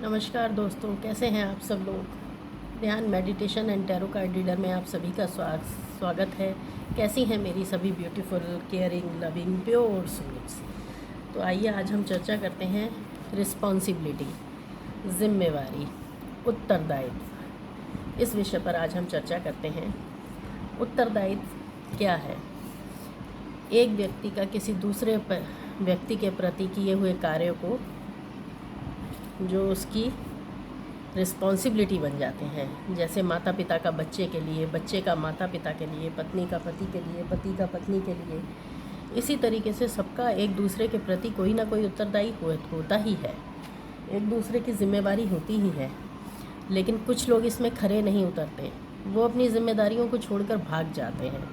नमस्कार दोस्तों, कैसे हैं आप सब लोग। ध्यान meditation and tarot card reader में आप सभी का स्वागत है। कैसी हैं मेरी सभी beautiful, caring, loving, pure souls. तो आइए आज हम चर्चा करते हैं रिस्पॉन्सिबिलिटी, जिम्मेवारी, उत्तरदायित्व। इस विषय पर आज हम चर्चा करते हैं। उत्तरदायित्व क्या है? एक व्यक्ति का किसी दूसरे व्यक्ति के प्रति किए हुए कार्यों को जो उसकी रिस्पॉन्सिबिलिटी बन जाते हैं, जैसे माता पिता का बच्चे के लिए, बच्चे का माता पिता के लिए, पत्नी का पति के लिए, पति का पत्नी के लिए। इसी तरीके से सबका एक दूसरे के प्रति कोई ना कोई उत्तरदायी होता ही है, एक दूसरे की जिम्मेवारी होती ही है। लेकिन कुछ लोग इसमें खरे नहीं उतरते, वो अपनी जिम्मेदारियों को छोड़कर भाग जाते हैं।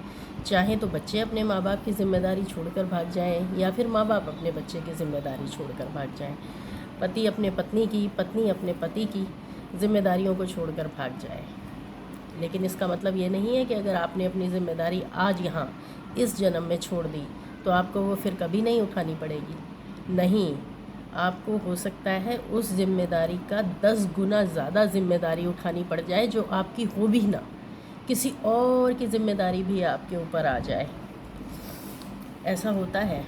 चाहे तो बच्चे अपने माँ बाप की जिम्मेदारी छोड़कर भाग जाएं, या फिर माँ बाप अपने बच्चे की जिम्मेदारी छोड़कर भाग जाएं, पति अपने पत्नी की, पत्नी अपने पति की जिम्मेदारियों को छोड़कर भाग जाए। लेकिन इसका मतलब ये नहीं है कि अगर आपने अपनी जिम्मेदारी आज यहाँ इस जन्म में छोड़ दी तो आपको वो फिर कभी नहीं उठानी पड़ेगी। नहीं, आपको हो सकता है उस जिम्मेदारी का 10 गुना ज़्यादा जिम्मेदारी उठानी पड़ जाए, जो आपकी हो भी ना, किसी और की जिम्मेदारी भी आपके ऊपर आ जाए। ऐसा होता है।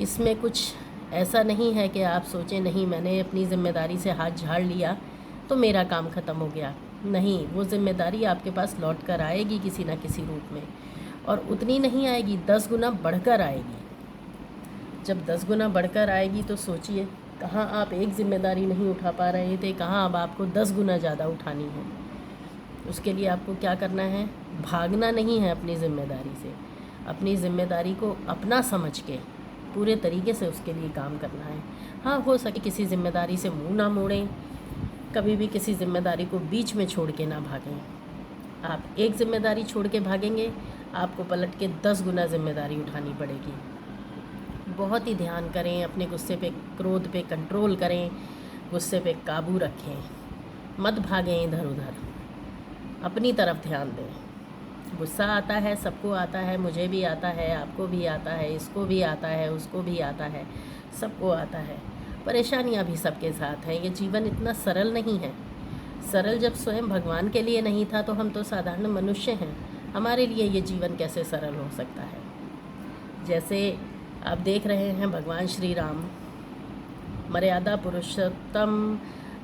इसमें कुछ ऐसा नहीं है कि आप सोचें नहीं, मैंने अपनी ज़िम्मेदारी से हाथ झाड़ लिया तो मेरा काम ख़त्म हो गया। नहीं, वो ज़िम्मेदारी आपके पास लौट कर आएगी किसी न किसी रूप में, और उतनी नहीं आएगी, 10 गुना बढ़कर आएगी। जब 10 गुना बढ़कर आएगी तो सोचिए, कहाँ आप एक ज़िम्मेदारी नहीं उठा पा रहे थे, कहाँ अब आपको 10 गुना ज़्यादा उठानी है। उसके लिए आपको क्या करना है? भागना नहीं है अपनी ज़िम्मेदारी से, अपनी ज़िम्मेदारी को अपना समझ के पूरे तरीके से उसके लिए काम करना है। हाँ, हो सके किसी ज़िम्मेदारी से मुंह ना मोड़ें, कभी भी किसी ज़िम्मेदारी को बीच में छोड़ के ना भागें। आप एक ज़िम्मेदारी छोड़ के भागेंगे, आपको पलट के 10 गुना ज़िम्मेदारी उठानी पड़ेगी। बहुत ही ध्यान करें, अपने गुस्से पे, क्रोध पे कंट्रोल करें, गुस्से पे काबू रखें, मत भागें इधर उधर, अपनी तरफ ध्यान दें। गुस्सा आता है, सबको आता है, मुझे भी आता है, आपको भी आता है, इसको भी आता है, उसको भी आता है, सबको आता है। परेशानियां भी सबके साथ हैं। ये जीवन इतना सरल नहीं है। सरल जब स्वयं भगवान के लिए नहीं था तो हम तो साधारण मनुष्य हैं, हमारे लिए ये जीवन कैसे सरल हो सकता है। जैसे आप देख रहे हैं, भगवान श्री राम मर्यादा पुरुषोत्तम,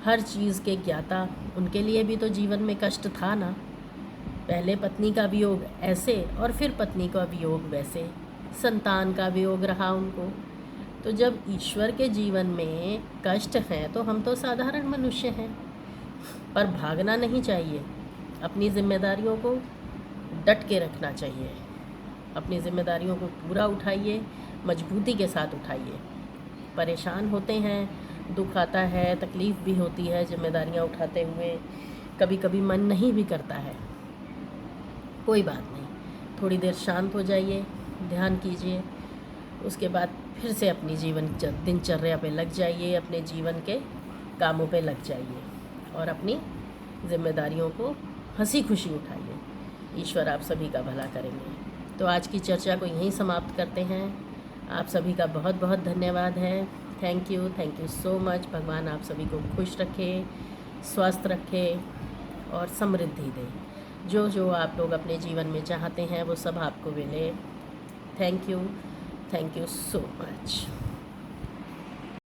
हर चीज़ के ज्ञाता, उनके लिए भी तो जीवन में कष्ट था ना। पहले पत्नी का वियोग ऐसे, और फिर पत्नी का वियोग वैसे, संतान का वियोग रहा उनको। तो जब ईश्वर के जीवन में कष्ट हैं तो हम तो साधारण मनुष्य हैं। पर भागना नहीं चाहिए, अपनी जिम्मेदारियों को डट के रखना चाहिए। अपनी जिम्मेदारियों को पूरा उठाइए, मजबूती के साथ उठाइए। परेशान होते हैं, दुख आता है, तकलीफ़ भी होती है जिम्मेदारियां उठाते हुए, कभी कभी मन नहीं भी करता है। कोई बात नहीं, थोड़ी देर शांत हो जाइए, ध्यान कीजिए, उसके बाद फिर से अपनी दिनचर्या पे लग जाइए, अपने जीवन के कामों पे लग जाइए और अपनी जिम्मेदारियों को हंसी खुशी उठाइए। ईश्वर आप सभी का भला करेंगे। तो आज की चर्चा को यहीं समाप्त करते हैं। आप सभी का बहुत बहुत धन्यवाद है। Thank you so much. भगवान आप सभी को खुश रखे, स्वस्थ रखे और समृद्धि दे। जो जो आप लोग अपने जीवन में चाहते हैं वो सब आपको मिले। Thank you so much.